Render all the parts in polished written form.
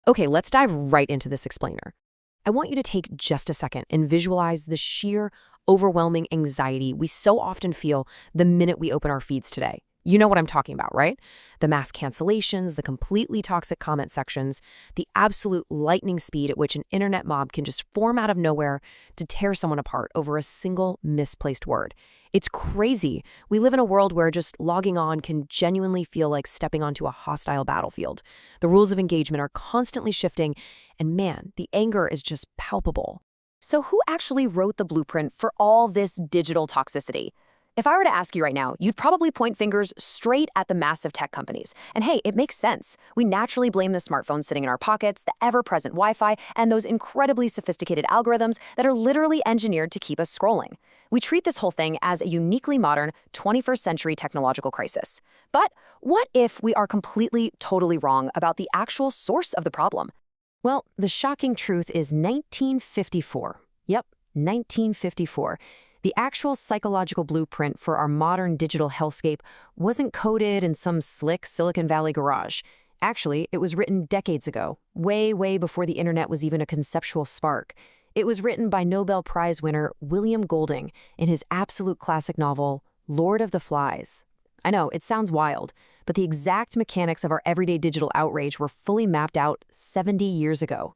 Okay, let's dive right into this explainer. I want you to take just a second and visualize the sheer, overwhelming anxiety we so often feel the minute we open our feeds today. You know what I'm talking about, right? The mass cancellations, the completely toxic comment sections, the absolute lightning speed at which an internet mob can just form out of nowhere to tear someone apart over a single misplaced word. It's crazy. We live in a world where just logging on can genuinely feel like stepping onto a hostile battlefield. The rules of engagement are constantly shifting, and man, the anger is just palpable. So who actually wrote the blueprint for all this digital toxicity? If I were to ask you right now, you'd probably point fingers straight at the massive tech companies. And hey, it makes sense. We naturally blame the smartphones sitting in our pockets, the ever-present Wi-Fi, and those incredibly sophisticated algorithms that are literally engineered to keep us scrolling. We treat this whole thing as a uniquely modern 21st century technological crisis. But what if we are completely, totally wrong about the actual source of the problem? Well, the shocking truth is 1954. Yep, 1954. The actual psychological blueprint for our modern digital hellscape wasn't coded in some slick Silicon Valley garage. Actually, it was written decades ago, way, way before the internet was even a conceptual spark. It was written by Nobel Prize winner William Golding in his absolute classic novel, Lord of the Flies. I know, it sounds wild, but the exact mechanics of our everyday digital outrage were fully mapped out 70 years ago.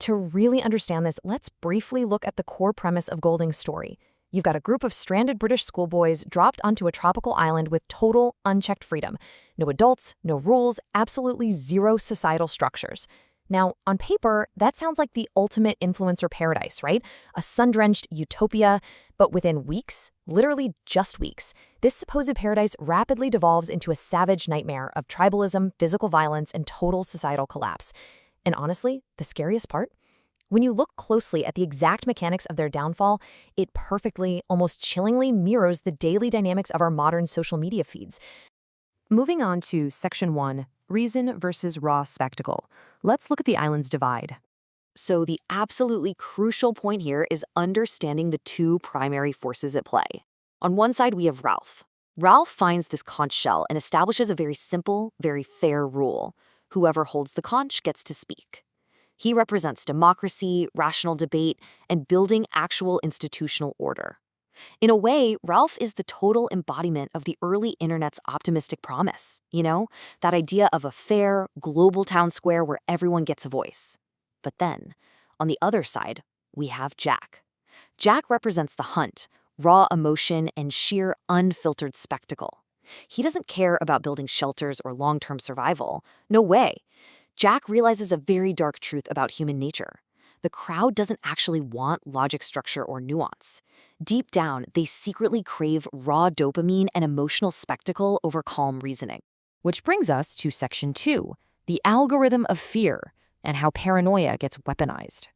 To really understand this, let's briefly look at the core premise of Golding's story. You've got a group of stranded British schoolboys dropped onto a tropical island with total, unchecked freedom. No adults, no rules, absolutely zero societal structures. Now, on paper, that sounds like the ultimate influencer paradise, right? A sun-drenched utopia. But within weeks, literally just weeks, this supposed paradise rapidly devolves into a savage nightmare of tribalism, physical violence, and total societal collapse. And honestly, the scariest part? When you look closely at the exact mechanics of their downfall, it perfectly, almost chillingly mirrors the daily dynamics of our modern social media feeds. Moving on to Section 1, Reason versus Raw Spectacle. Let's look at the island's divide. So the absolutely crucial point here is understanding the two primary forces at play. On one side, we have Ralph. Ralph finds this conch shell and establishes a very simple, very fair rule. Whoever holds the conch gets to speak. He represents democracy, rational debate, and building actual institutional order. In a way, Ralph is the total embodiment of the early internet's optimistic promise, that idea of a fair, global town square where everyone gets a voice. But then, on the other side, we have Jack. Jack represents the hunt, raw emotion, and sheer unfiltered spectacle. He doesn't care about building shelters or long-term survival. No way. Jack realizes a very dark truth about human nature. The crowd doesn't actually want logic, structure, or nuance. Deep down, they secretly crave raw dopamine and emotional spectacle over calm reasoning. Which brings us to Section 2, the algorithm of fear and how paranoia gets weaponized.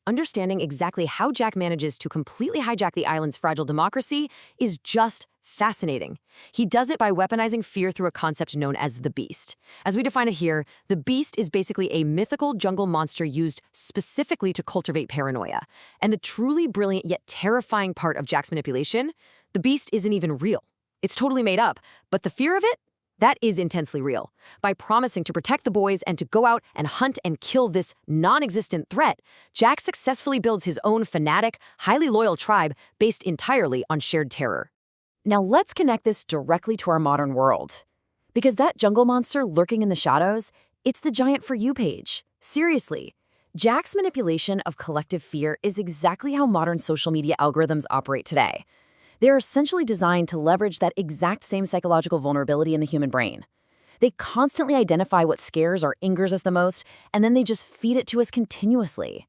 Understanding exactly how Jack manages to completely hijack the island's fragile democracy is just fascinating. He does it by weaponizing fear through a concept known as the beast. As we define it here, the beast is basically a mythical jungle monster used specifically to cultivate paranoia. And the truly brilliant yet terrifying part of Jack's manipulation, the beast isn't even real. It's totally made up, but the fear of it? That is intensely real. By promising to protect the boys and to go out and hunt and kill this non-existent threat, Jack successfully builds his own fanatic, highly loyal tribe based entirely on shared terror. Now let's connect this directly to our modern world. Because that jungle monster lurking in the shadows, it's the giant For You page. Seriously. Jack's manipulation of collective fear is exactly how modern social media algorithms operate today. They're essentially designed to leverage that exact same psychological vulnerability in the human brain. They constantly identify what scares or angers us the most, and then they just feed it to us continuously.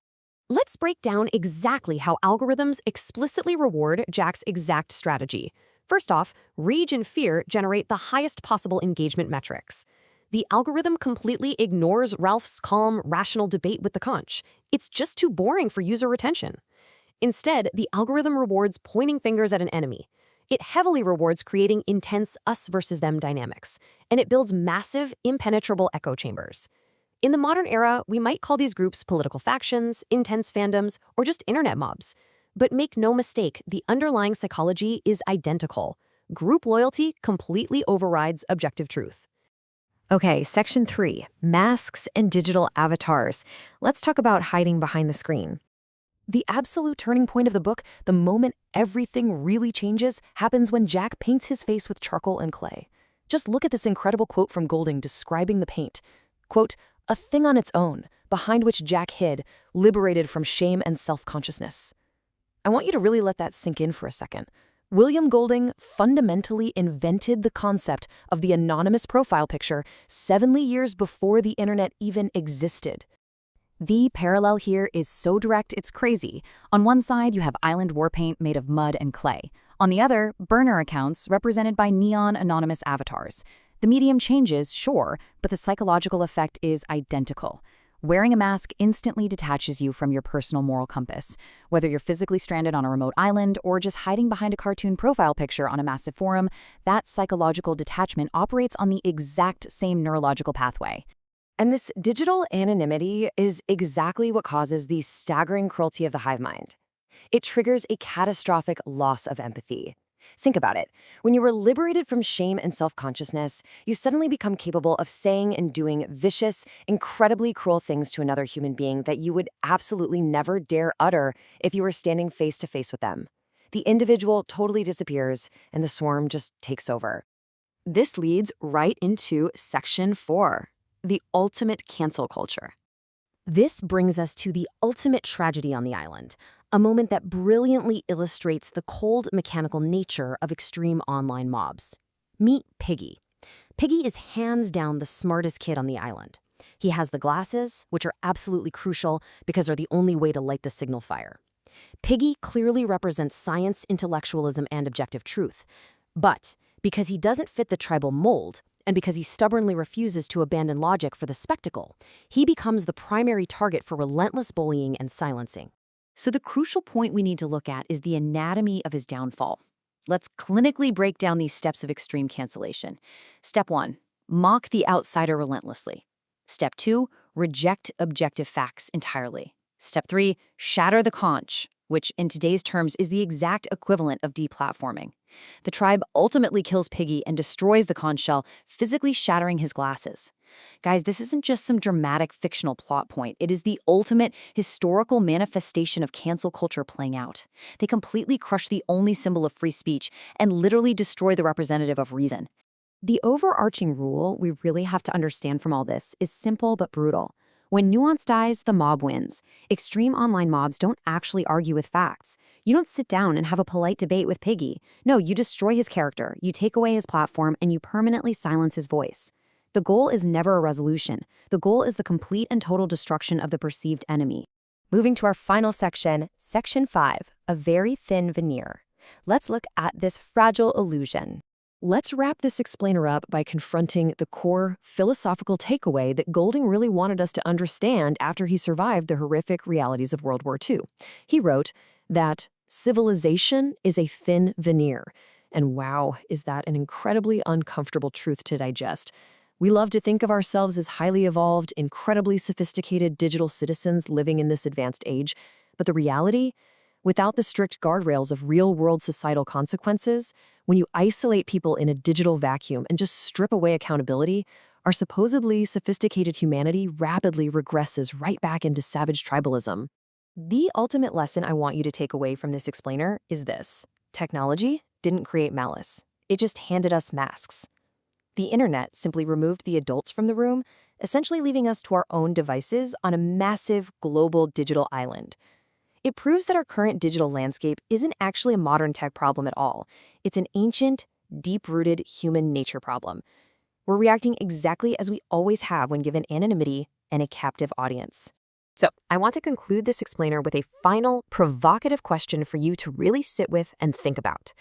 Let's break down exactly how algorithms explicitly reward Jack's exact strategy. First off, rage and fear generate the highest possible engagement metrics. The algorithm completely ignores Ralph's calm, rational debate with the conch. It's just too boring for user retention. Instead, the algorithm rewards pointing fingers at an enemy. It heavily rewards creating intense us versus them dynamics, and it builds massive, impenetrable echo chambers. In the modern era, we might call these groups political factions, intense fandoms, or just internet mobs. But make no mistake, the underlying psychology is identical. Group loyalty completely overrides objective truth. Okay, section 3, masks and digital avatars. Let's talk about hiding behind the screen. The absolute turning point of the book, the moment everything really changes, happens when Jack paints his face with charcoal and clay. Just look at this incredible quote from Golding describing the paint. Quote, "A thing on its own, behind which Jack hid, liberated from shame and self-consciousness." I want you to really let that sink in for a second. William Golding fundamentally invented the concept of the anonymous profile picture 70 years before the internet even existed. The parallel here is so direct it's crazy. On one side, you have island war paint made of mud and clay. On the other, burner accounts represented by neon anonymous avatars. The medium changes, sure, but the psychological effect is identical. Wearing a mask instantly detaches you from your personal moral compass. Whether you're physically stranded on a remote island or just hiding behind a cartoon profile picture on a massive forum, that psychological detachment operates on the exact same neurological pathway. And this digital anonymity is exactly what causes the staggering cruelty of the hive mind. It triggers a catastrophic loss of empathy. Think about it. When you were liberated from shame and self-consciousness, you suddenly become capable of saying and doing vicious, incredibly cruel things to another human being that you would absolutely never dare utter if you were standing face to face with them. The individual totally disappears, and the swarm just takes over. This leads right into section 4, the ultimate cancel culture. This brings us to the ultimate tragedy on the island, a moment that brilliantly illustrates the cold, mechanical nature of extreme online mobs. Meet Piggy. Piggy is hands down the smartest kid on the island. He has the glasses, which are absolutely crucial because they're the only way to light the signal fire. Piggy clearly represents science, intellectualism, and objective truth. But because he doesn't fit the tribal mold, and because he stubbornly refuses to abandon logic for the spectacle, he becomes the primary target for relentless bullying and silencing. So the crucial point we need to look at is the anatomy of his downfall. Let's clinically break down these steps of extreme cancellation. Step 1, mock the outsider relentlessly. Step 2, reject objective facts entirely. Step 3, shatter the conch, which in today's terms is the exact equivalent of deplatforming. The tribe ultimately kills Piggy and destroys the conch shell, physically shattering his glasses. Guys, this isn't just some dramatic fictional plot point. It is the ultimate historical manifestation of cancel culture playing out. They completely crush the only symbol of free speech and literally destroy the representative of reason. The overarching rule we really have to understand from all this is simple but brutal. When nuance dies, the mob wins. Extreme online mobs don't actually argue with facts. You don't sit down and have a polite debate with Piggy. No, you destroy his character, you take away his platform, and you permanently silence his voice. The goal is never a resolution. The goal is the complete and total destruction of the perceived enemy. Moving to our final section, section 5, a very thin veneer. Let's look at this fragile illusion. Let's wrap this explainer up by confronting the core philosophical takeaway that Golding really wanted us to understand after he survived the horrific realities of World War II. He wrote that civilization is a thin veneer. And wow, is that an incredibly uncomfortable truth to digest. We love to think of ourselves as highly evolved, incredibly sophisticated digital citizens living in this advanced age. But the reality? Without the strict guardrails of real-world societal consequences, when you isolate people in a digital vacuum and just strip away accountability, our supposedly sophisticated humanity rapidly regresses right back into savage tribalism. The ultimate lesson I want you to take away from this explainer is this. Technology didn't create malice. It just handed us masks. The internet simply removed the adults from the room, essentially leaving us to our own devices on a massive global digital island. It proves that our current digital landscape isn't actually a modern tech problem at all. It's an ancient, deep-rooted human nature problem. We're reacting exactly as we always have when given anonymity and a captive audience. So, I want to conclude this explainer with a final, provocative question for you to really sit with and think about.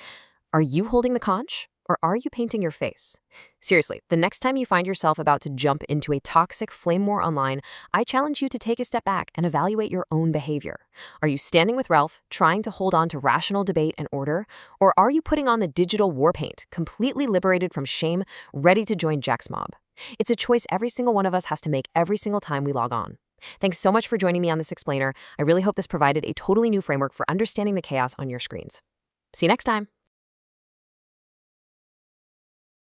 Are you holding the conch? Or are you painting your face? Seriously, the next time you find yourself about to jump into a toxic flame war online, I challenge you to take a step back and evaluate your own behavior. Are you standing with Ralph, trying to hold on to rational debate and order? Or are you putting on the digital war paint, completely liberated from shame, ready to join Jack's mob? It's a choice every single one of us has to make every single time we log on. Thanks so much for joining me on this explainer. I really hope this provided a totally new framework for understanding the chaos on your screens. See you next time.